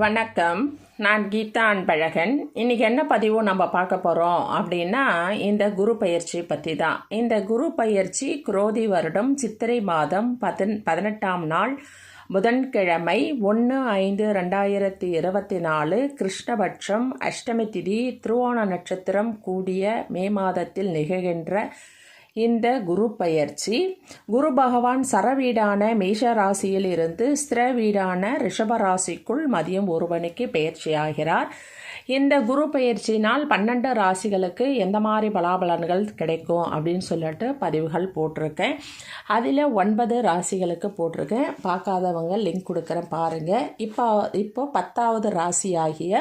வணக்கம். நான் கீதா அன்பழகன். இன்றைக்கி என்ன பதிவு நம்ம பார்க்க போகிறோம் அப்படின்னா, இந்த குரு பயிற்சி பற்றி தான். இந்த குரு பயிற்சி குரோதி வருடம் சித்திரை மாதம் 18ஆம் நாள் புதன்கிழமை 1/5/2024 கிருஷ்ணபட்சம் அஷ்டமி திதி திருவோண நட்சத்திரம் கூடிய மே மாதத்தில் நிகழ்கின்ற இந்த குரு பயிற்சி குரு பகவான் சரவீடான மேஷ ராசியில் இருந்து ஸ்திர வீடான ரிஷப ராசிக்குள் மதியம் 1 மணிக்கு பயிற்சியாகிறார். இந்த குரு பயிற்சினால் 12 ராசிகளுக்கு எந்த மாதிரி பலாபலன்கள் கிடைக்கும் அப்படின்னு சொல்லிட்டு பதிவுகள் போட்டிருக்கேன். அதில் 9 ராசிகளுக்கு போட்டிருக்கேன். பார்க்காதவங்க லிங்க் கொடுக்குறேன் பாருங்கள். இப்போ 10வது ராசியாகிய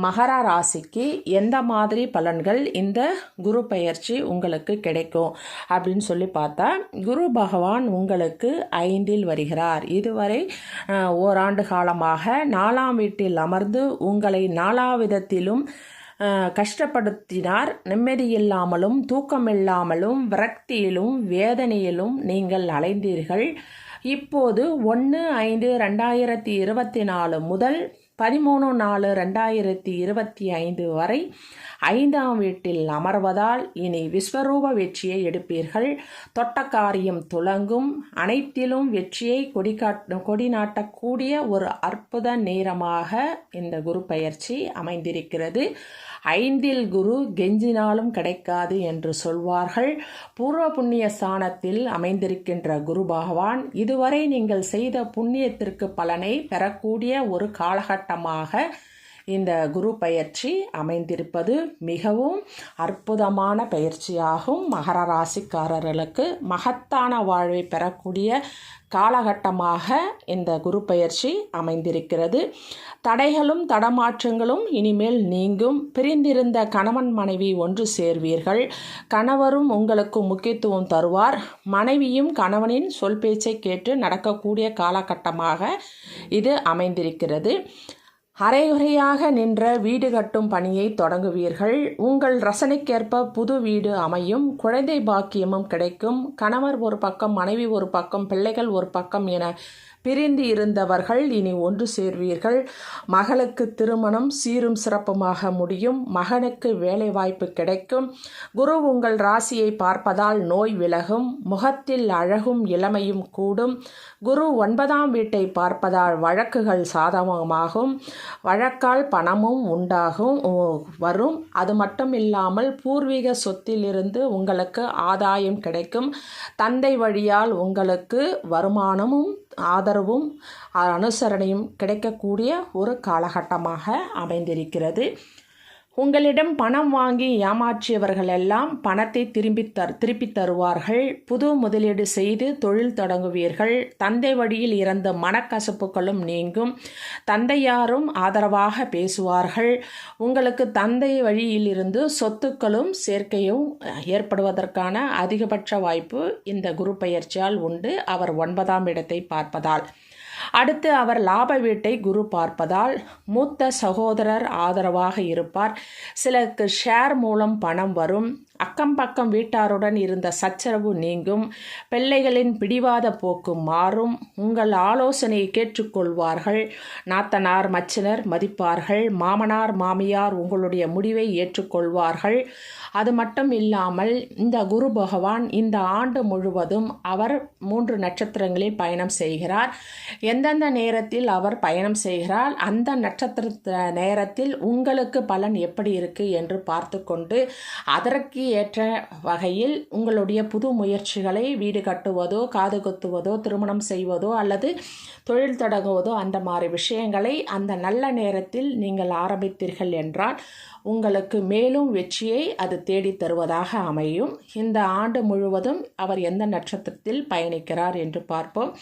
மகர ராசிக்கு எந்த மாதிரி பலன்கள் இந்த குரு பயிற்சி உங்களுக்கு கிடைக்கும் அப்படின்னு சொல்லி பார்த்தா, குரு பகவான் உங்களுக்கு 5இல் வருகிறார். இதுவரை ஓராண்டு காலமாக 4ஆம் வீட்டில் அமர்ந்து உங்களை 4 விதத்திலும் கஷ்டப்படுத்தினார். நிம்மதியில்லாமலும் தூக்கமில்லாமலும் விரக்தியிலும் வேதனையிலும் நீங்கள் அலைந்தீர்கள். இப்போது 1/5/2024 முதல் 13/4/2025 வரை 5ஆம் வீட்டில் அமர்வதால் இனி விஸ்வரூப வெற்றியை எடுப்பீர்கள். தொட்ட காரியம் துலங்கும். அனைத்திலும் வெற்றியை கொடிநாட்டக்கூடிய ஒரு அற்புத நேரமாக இந்த குரு பயிற்சி அமைந்திருக்கிறது. 5இல் குரு கெஞ்சினாலும் கிடைக்காது என்று சொல்வார்கள். பூர்வ புண்ணிய ஸ்தானத்தில் அமைந்திருக்கின்ற குரு பகவான் இதுவரை நீங்கள் செய்த புண்ணியத்திற்கு பலனை பெறக்கூடிய ஒரு காலகட்டமாக இந்த குரு பயிற்சி அமைந்திருப்பது மிகவும் அற்புதமான பயிற்சியாகும். மகர ராசிக்காரர்களுக்கு மகத்தான வாழ்வை பெறக்கூடிய காலகட்டமாக இந்த குரு பயிற்சி அமைந்திருக்கிறது. தடைகளும் தடமாற்றங்களும் இனிமேல் நீங்கும். பிரிந்திருந்த கணவன் மனைவி ஒன்று சேர்வீர்கள். கணவரும் உங்களுக்கு முக்கியத்துவம் தருவார். மனைவியும் கணவனின் சொல் பேச்சை கேட்டு நடக்கக்கூடிய காலகட்டமாக இது அமைந்திருக்கிறது. அரைகுறையாக நின்ற வீடு கட்டும் பணியை தொடங்குவீர்கள். உங்கள் ரசனைக்கேற்ப புது வீடு அமையும். குழந்தை பாக்கியமும் கிடைக்கும். கணவர் ஒரு பக்கம், மனைவி ஒரு பக்கம், பிள்ளைகள் ஒரு பக்கம் என பிரிந்து இருந்தவர்கள் இனி ஒன்று சேர்வீர்கள். மகளுக்கு திருமணம் சீரும் சிறப்புமாக முடியும். மகனுக்கு வேலை வாய்ப்பு கிடைக்கும். குரு உங்கள் ராசியை பார்ப்பதால் நோய் விலகும். முகத்தில் அழகும் இளமையும் கூடும். குரு 9ஆம் வீட்டை பார்ப்பதால் வழக்குகள் சாதகமாகும். வழக்கால் பணமும் வரும். அது மட்டும் இல்லாமல் பூர்வீக சொத்திலிருந்து உங்களுக்கு ஆதாயம் கிடைக்கும். தந்தை வழியால் உங்களுக்கு வருமானமும் ஆதரவும் அனுசரணையும் கிடைக்கக்கூடிய ஒரு காலகட்டமாக அமைந்திருக்கிறது. உங்களிடம் பணம் வாங்கி ஏமாற்றியவர்களெல்லாம் பணத்தை திருப்பி தருவார்கள். புது முதலீடு செய்து தொழில் தொடங்குவீர்கள். தந்தை வழியில் இறந்த மனக்கசப்புகளும் நீங்கும். தந்தையாரும் ஆதரவாக பேசுவார்கள். உங்களுக்கு தந்தை வழியிலிருந்து சொத்துக்களும் சேர்க்கையும் ஏற்படுவதற்கான அதிகபட்ச வாய்ப்பு இந்த குரு பயிற்சியால் உண்டு. அவர் 9ஆம் இடத்தை பார்ப்பதால். அடுத்து அவர் லாப வீட்டை குரு பார்ப்பதால் மூத்த சகோதரர் ஆதரவாக இருப்பார். சிலருக்கு ஷேர் மூலம் பணம் வரும். அக்கம் பக்கம் வீட்டாருடன் இருந்த சச்சரவு நீங்கும். பிள்ளைகளின் பிடிவாத போக்கு மாறும். உங்கள் ஆலோசனையை கேட்டுக்கொள்வார்கள். நாத்தனார் மச்சினர் மதிப்பார்கள். மாமனார் மாமியார் உங்களுடைய முடிவை ஏற்றுக்கொள்வார்கள். அது மட்டும் இல்லாமல் இந்த குரு பகவான் இந்த ஆண்டு முழுவதும் அவர் 3 நட்சத்திரங்களில் பயணம் செய்கிறார். எந்தெந்த நேரத்தில் அவர் பயணம் செய்கிறார், அந்த நட்சத்திர நேரத்தில் உங்களுக்கு பலன் எப்படி இருக்கு என்று பார்த்து கொண்டு அதற்கு ஏற்ற வகையில் உங்களுடைய புது முயற்சிகளை வீடு கட்டுவதோ, காது குத்துவதோ, திருமணம் செய்வதோ அல்லது தொழில் தொடங்குவதோ அந்த மாதிரி விஷயங்களை அந்த நல்ல நேரத்தில் நீங்கள் ஆரம்பித்தீர்கள் என்றால் உங்களுக்கு மேலும் வெற்றியை அது தேடி தருவதாக அமையும். இந்த ஆண்டு முழுவதும் அவர் எந்த நட்சத்திரத்தில் பயணிக்கிறார் என்று பார்ப்போம்.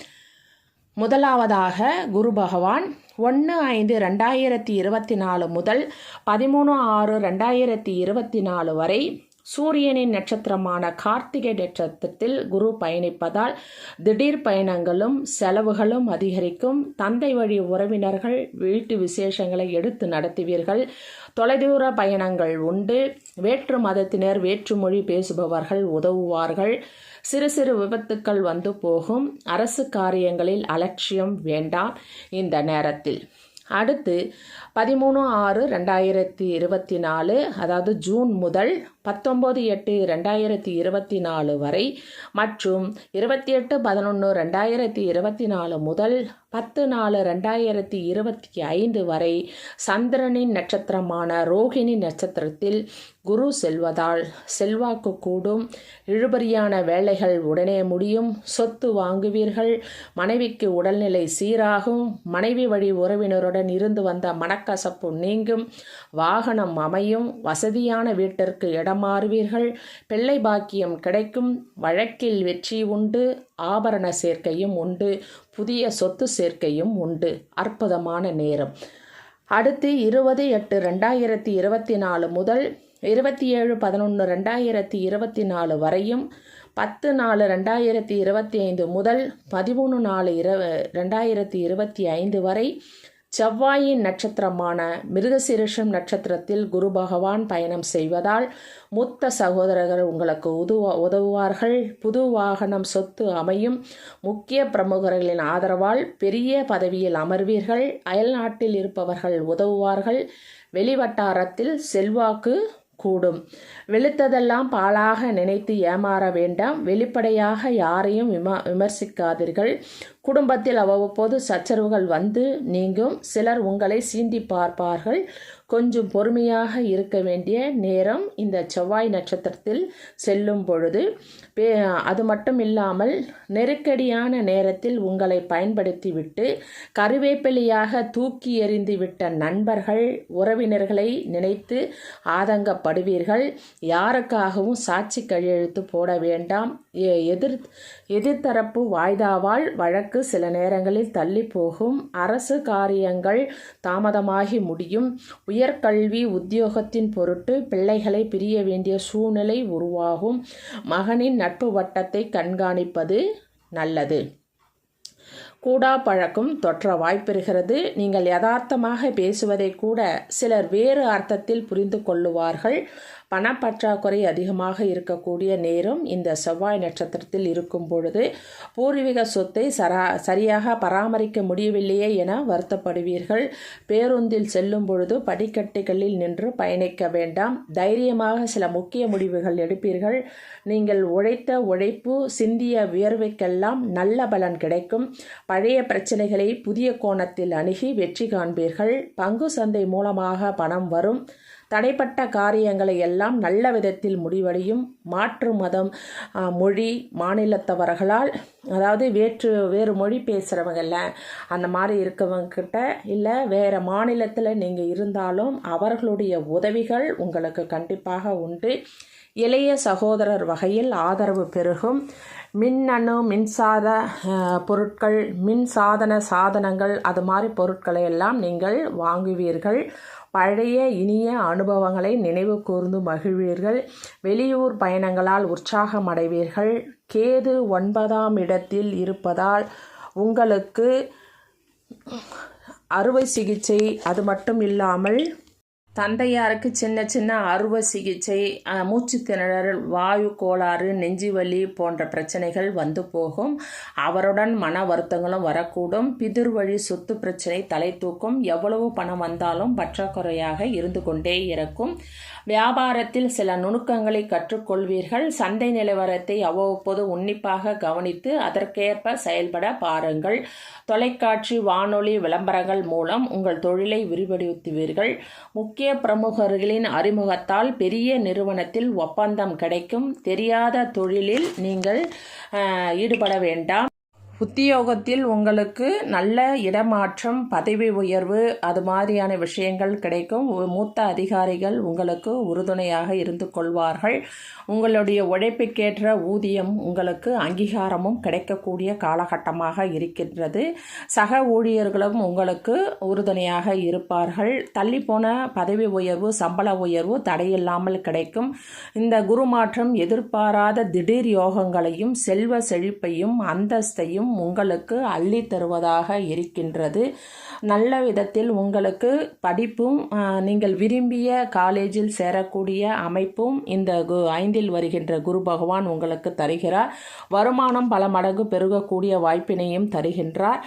முதலாவதாக குரு பகவான் 1/5/2024 முதல் 13/6/2024 வரை சூரியனின் நட்சத்திரமான கார்த்திகை நட்சத்திரத்தில் குரு பயணிப்பதால் திடீர் பயணங்களும் செலவுகளும் அதிகரிக்கும். தந்தை வழி உறவினர்கள் வீட்டு விசேஷங்களை எடுத்து நடத்துவீர்கள். தொலைதூர பயணங்கள் உண்டு. வேற்று மதத்தினர் வேற்றுமொழி பேசுபவர்கள் உதவுவார்கள். சிறு சிறு விபத்துக்கள் வந்து போகும். அரசு காரியங்களில் அலட்சியம் வேண்டாம் இந்த நேரத்தில். அடுத்து 13/6/2024, அதாவது ஜூன் முதல் 19/8/2024 வரை மற்றும் 28/11/2024 முதல் 10/4/2025 வரை சந்திரனின் நட்சத்திரமான ரோகிணி நட்சத்திரத்தில் குரு செல்வதால் செல்வாக்கு கூடும், இழுபறியான வேலைகள் உடனே முடியும், சொத்து வாங்குவீர்கள், மனைவிக்கு உடல்நிலை சீராகும், மனைவி வழி உறவினருடன் இருந்து வந்த மனக்கசப்பு நீங்கும், வாகனம் அமையும், வசதியான வீட்டிற்கு இடமாறுவீர்கள், பிள்ளை பாக்கியம் கிடைக்கும், வழக்கில் வெற்றி உண்டு, ஆபரண சேர்க்கையும் உண்டு, புதிய சொத்து சேர்க்கையும் உண்டு. அற்புதமான நேரம். அடுத்து 20/8/2024 முதல் 27/11/2024 வரையும், 10/4/2025 முதல் 13/4/2025 வரை செவ்வாயின் நட்சத்திரமான மிருகசீரிஷம் நட்சத்திரத்தில் குரு பகவான் பயணம் செய்வதால் மூத்த சகோதரர்கள் உங்களுக்கு உதவுவார்கள், புது வாகனம் சொத்து அமையும், முக்கிய பிரமுகர்களின் ஆதரவால் பெரிய பதவியில் அமர்வீர்கள், அயல்நாட்டில் இருப்பவர்கள் உதவுவார்கள், வெளிவட்டாரத்தில் செல்வாக்கு கூடும். வெளுத்ததெல்லாம் பாலாக நினைத்து ஏமாற வேண்டாம். வெளிப்படையாக யாரையும் விமர்சிக்காதீர்கள். குடும்பத்தில் அவ்வப்போது சச்சரவுகள் வந்து நீங்கும். சிலர் உங்களை சீண்டி பார்ப்பார்கள். கொஞ்சம் பொறுமையாக இருக்க வேண்டிய நேரம் இந்த செவ்வாய் நட்சத்திரத்தில் செல்லும் பொழுது. அது மட்டும் இல்லாமல் நெருக்கடியான நேரத்தில் உங்களை பயன்படுத்திவிட்டு கருவேப்பிலையாக தூக்கி எறிந்துவிட்ட நண்பர்கள், உறவினர்களை நினைத்து ஆதங்கப்படுவீர்கள். யாருக்காகவும் சாட்சி கையெழுத்து போட வேண்டாம். எதிர்த்தரப்பு வாய்தாவால் வழக்கு சில நேரங்களில் தள்ளி போகும். அரசு காரியங்கள் தாமதமாகி முடியும். உயர்கல்வி உத்தியோகத்தின் பொருட்டு பிள்ளைகளை பிரிய வேண்டிய சூழ்நிலை உருவாகும். மகனின் நட்பு வட்டத்தை கண்காணிப்பது நல்லது. கூடா பழக்கம் தொற்ற வாய்ப்பிருக்கிறது. நீங்கள் யதார்த்தமாக பேசுவதை கூட சிலர் வேறு அர்த்தத்தில் புரிந்து கொள்ளுவார்கள். பணப்பற்றாக்குறை அதிகமாக இருக்கக்கூடிய நேரம் இந்த செவ்வாய் நட்சத்திரத்தில் இருக்கும் பொழுது. பூர்வீக சொத்தை சரியாக பராமரிக்க முடியவில்லையே என வருத்தப்படுவீர்கள். பேருந்தில் செல்லும் பொழுது படிக்கட்டுகளில் நின்று பயணிக்க வேண்டாம். தைரியமாக சில முக்கிய முடிவுகள் எடுப்பீர்கள். நீங்கள் உழைத்த உழைப்பு, சிந்திய வியர்வைக்கெல்லாம் நல்ல பலன் கிடைக்கும். பழைய பிரச்சனைகளை புதிய கோணத்தில் அணுகி வெற்றி காண்பீர்கள். பங்கு சந்தை மூலமாக பணம் வரும். தடைப்பட்ட காரியங்களை எல்லாம் நல்ல விதத்தில் முடிவடையும். மாற்று மதம், மொழி, மாநிலத்தவர்களால், அதாவது வேறு மொழி பேசுகிறவங்கள அந்த மாதிரி இருக்கவங்கக்கிட்ட, இல்லை வேறு மாநிலத்தில் நீங்கள் இருந்தாலும் அவர்களுடைய உதவிகள் உங்களுக்கு கண்டிப்பாக உண்டு. இளைய சகோதரர் வகையில் ஆதரவு பெருகும். மின்னணு மின்சார பொருட்கள், சாதனங்கள் அது மாதிரி பொருட்களை எல்லாம் நீங்கள் வாங்குவீர்கள். பழைய இனிய அனுபவங்களை நினைவு கூர்ந்து மகிழ்வீர்கள். வெளியூர் பயணங்களால் உற்சாகம் அடைவீர்கள். கேது 9ஆம் இடத்தில் இருப்பதால் உங்களுக்கு அறுவை சிகிச்சை, அது மட்டும் இல்லாமல் தந்தையாருக்கு சின்ன அறுவை சிகிச்சை, மூச்சு திணறல், வாயு கோளாறு, நெஞ்சுவலி போன்ற பிரச்சனைகள் வந்து போகும். அவருடன் மன வருத்தங்களும் வரக்கூடும். பிதிர் வழி சொத்து பிரச்சனை தலை தூக்கும். எவ்வளவு பணம் வந்தாலும் பற்றாக்குறையாக இருந்து கொண்டே இருக்கும். வியாபாரத்தில் சில நுணுக்கங்களை கற்றுக்கொள்வீர்கள். சந்தை நிலவரத்தை அவ்வப்போது உன்னிப்பாக கவனித்து அதற்கேற்ப செயல்பட பாருங்கள். தொலைக்காட்சி, வானொலி விளம்பரங்கள் மூலம் உங்கள் தொழிலை விரிவுபடுத்துவீர்கள். முக்கிய பிரமுகர்களின் அறிமுகத்தால் பெரிய நிறுவனத்தில் ஒப்பந்தம் கிடைக்கும். தெரியாத தொழிலில் நீங்கள் ஈடுபட வேண்டாம். உத்தியோகத்தில் உங்களுக்கு நல்ல இடமாற்றம், பதவி உயர்வு, அது மாதிரியான விஷயங்கள் கிடைக்கும். மூத்த அதிகாரிகள் உங்களுக்கு உறுதுணையாக இருந்து கொள்வார்கள். உங்களுடைய உழைப்புக்கேற்ற ஊதியம், உங்களுக்கு அங்கீகாரமும் கிடைக்கக்கூடிய காலகட்டமாக இருக்கின்றது. சக ஊழியர்களும் உங்களுக்கு உறுதுணையாக இருப்பார்கள். தள்ளிப்போன பதவி உயர்வு, சம்பள உயர்வு தடையில்லாமல் கிடைக்கும். இந்த குரு மாற்றம் எதிர்பாராத திடீர் யோகங்களையும், செல்வ செழிப்பையும், அந்தஸ்தையும் அனைத்தையும் உங்களுக்கு அள்ளி தருவதாக இருக்கின்றது. நல்ல விதத்தில் உங்களுக்கு படிப்பும் நீங்கள் விரும்பிய காலேஜில் சேரக்கூடிய அமைப்பும் இந்த 5ல் வருகின்ற குரு பகவான் உங்களுக்கு தருகிறார். வருமானம் பல மடங்கு பெருகக்கூடிய வாய்ப்பினையும் தருகின்றார்.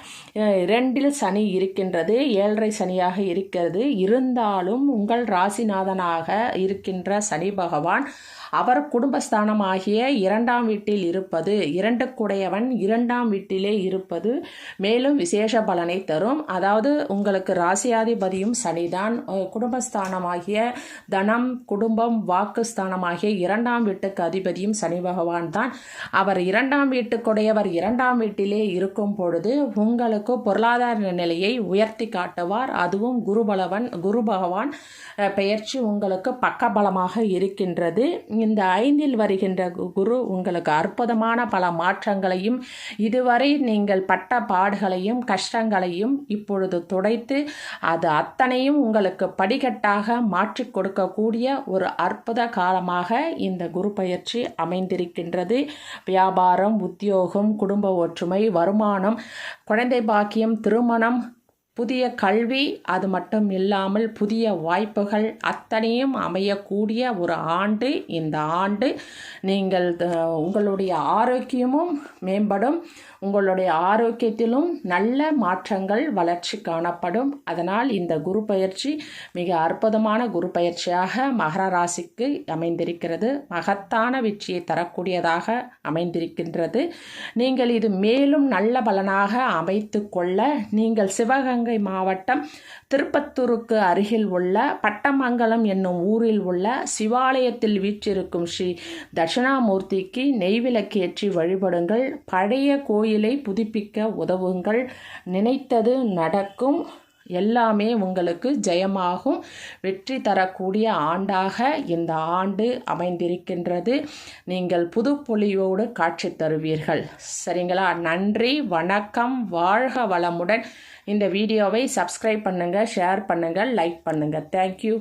2ல் சனி இருக்கின்றது, 7.5 சனியாக இருக்கிறது. இருந்தாலும் உங்கள் ராசிநாதனாக இருக்கின்ற சனி பகவான் அவர் குடும்பஸ்தானமாகிய 2ஆம் வீட்டில் இருப்பது, 2க்குடையவன் 2ஆம் வீட்டிலே இருப்பது மேலும் விசேஷ பலனை தரும். அதாவது உங்களுக்கு ராசியாதிபதியும் சனிதான். குடும்பஸ்தானமாகிய தனம், குடும்பம், வாக்குஸ்தானமாகிய 2ஆம் வீட்டுக்கு அதிபதியும் சனி பகவான் தான். அவர் 2ஆம் வீட்டுக்குடையவர் 2ஆம் வீட்டிலே இருக்கும் பொழுது உங்களுக்கு பொருளாதார நிலையை உயர்த்தி காட்டுவார். அதுவும் குரு பகவான் பெயர்ச்சி உங்களுக்கு பக்கபலமாக இருக்கின்றது. இந்த 5ல் வருகின்ற குரு உங்களுக்கு அற்புதமான பல மாற்றங்களையும் இதுவரை நீங்கள் பட்ட பாடுகளையும் கஷ்டங்களையும் இப்பொழுது துடைத்து அது அத்தனையும் உங்களுக்கு படிக்கட்டாக மாற்றி கொடுக்கக்கூடிய ஒரு அற்புத காலமாக இந்த குரு பயிற்சி அமைந்திருக்கின்றது. வியாபாரம், உத்தியோகம், குடும்ப ஒற்றுமை, வருமானம், குழந்தை பாக்கியம், திருமணம், புதிய கல்வி, அது மட்டும் இல்லாமல் புதிய வாய்ப்புகள் அத்தனையும் அமையக்கூடிய ஒரு ஆண்டு இந்த ஆண்டு. நீங்கள் உங்களுடைய ஆரோக்கியமும் மேம்படும். உங்களுடைய ஆரோக்கியத்திலும் நல்ல மாற்றங்கள், வளர்ச்சி காணப்படும். அதனால் இந்த குரு பயிற்சி மிக அற்புதமான குரு பயிற்சியாக மகர ராசிக்கு அமைந்திருக்கிறது. மகத்தான வெற்றியை தரக்கூடியதாக அமைந்திருக்கின்றது. நீங்கள் இது மேலும் நல்ல பலனாக அமைத்து கொள்ள நீங்கள் சிவகங்கை மாவட்டம் திருப்பத்தூருக்கு அருகில் உள்ள பட்டமங்கலம் என்னும் ஊரில் உள்ள சிவாலயத்தில் வீற்றிருக்கும் ஸ்ரீ தட்சிணாமூர்த்திக்கு நெய்விளக்கேற்றி வழிபடுங்கள். பழைய கோயிலை புதுப்பிக்க உதவுங்கள். நினைத்தது நடக்கும். எல்லாமே உங்களுக்கு ஜெயமாகும். வெற்றி தரக்கூடிய ஆண்டாக இந்த ஆண்டு அமைந்திருக்கின்றது. நீங்கள் புதுப்பொலிவோடு காட்சி தருவீர்கள். சரிங்களா? நன்றி, வணக்கம், வாழ்க வளமுடன். இந்த வீடியோவை சப்ஸ்கிரைப் பண்ணுங்கள், ஷேர் பண்ணுங்கள், லைக் பண்ணுங்கள். தேங்க்யூ.